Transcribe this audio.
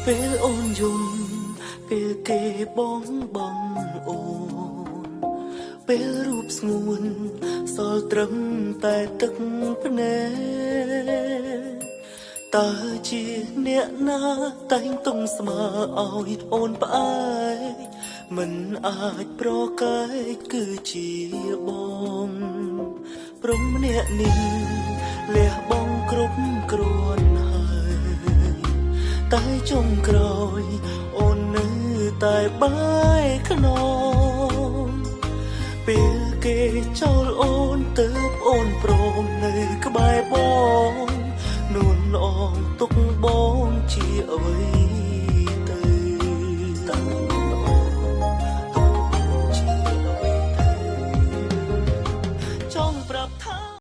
ពេលអូនយំពេលគេបងអូនពេលរូបស្ងួនសល់ត្រឹមតែទឹកភ្នែកតើជាអ្នកណាតែងទុំស្មើឲ្យអូនផ្អែកមិនអាចប្រកែកគឺជាបងព្រមម្នាក់នេះលះបងគ្រប់គ្រាន់ហើយតែចុងក្រោយអូននៅតែបែកខ្នងពេលគេចោលអូនទៅអូនព្រមនៅក្បែរបងនួនអងទុក